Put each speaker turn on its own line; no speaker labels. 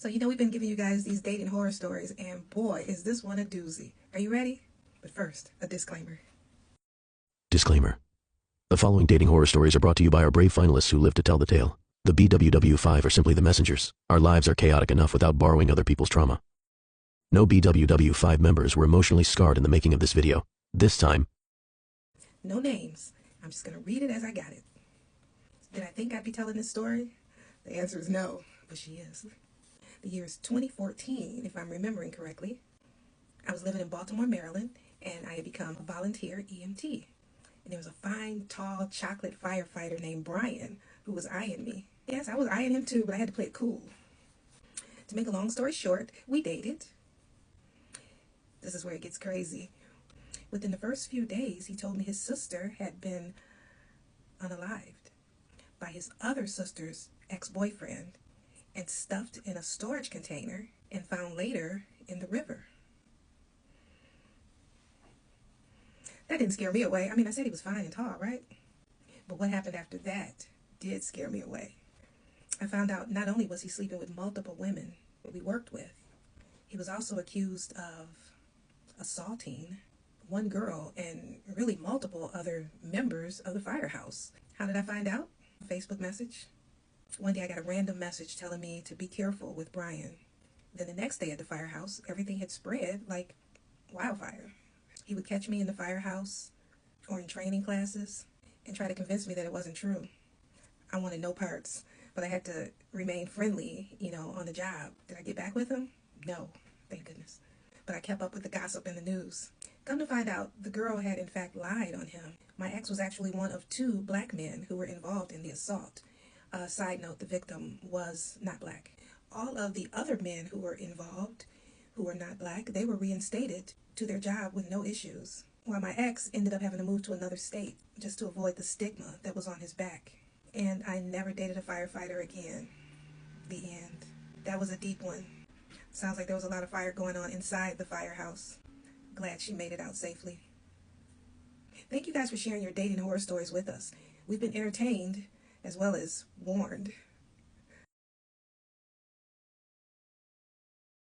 So, we've been giving you guys these dating horror stories, and boy, is this one a doozy. Are you ready? But first, a disclaimer.
Disclaimer. The following dating horror stories are brought to you by our brave finalists who live to tell the tale. The BWW5 are simply the messengers. Our lives are chaotic enough without borrowing other people's trauma. No BWW5 members were emotionally scarred in the making of this video. This time,
No names. I'm just going to read it as I got it. Did I think I'd be telling this story? The answer is no, but she is. The year is 2014, if I'm remembering correctly. I was living in Baltimore, Maryland, and I had become a volunteer EMT. And there was a fine, tall, chocolate firefighter named Brian who was eyeing me. Yes, I was eyeing him too, but I had to play it cool. To make a long story short, we dated. This is where it gets crazy. Within the first few days, he told me his sister had been unalived by his other sister's ex-boyfriend and stuffed in a storage container and found later in the river. That didn't scare me away. I mean, I said he was fine and tall, right? But what happened after that did scare me away. I found out not only was he sleeping with multiple women we worked with, he was also accused of assaulting one girl and really multiple other members of the firehouse. How did I find out? A Facebook message. One day I got a random message telling me to be careful with Brian. Then the next day at the firehouse, everything had spread like wildfire. He would catch me in the firehouse or in training classes and try to convince me that it wasn't true. I wanted no parts, but I had to remain friendly, on the job. Did I get back with him? No, thank goodness. But I kept up with the gossip in the news. Come to find out, the girl had in fact lied on him. My ex was actually one of two black men who were involved in the assault. Side note, the victim was not black. All of the other men who were involved, who were not black, they were reinstated to their job with no issues, while my ex ended up having to move to another state just to avoid the stigma that was on his back. And I never dated a firefighter again. The end. That was a deep one. Sounds like there was a lot of fire going on inside the firehouse. Glad she made it out safely. Thank you guys for sharing your dating horror stories with us. We've been entertained as well as warned.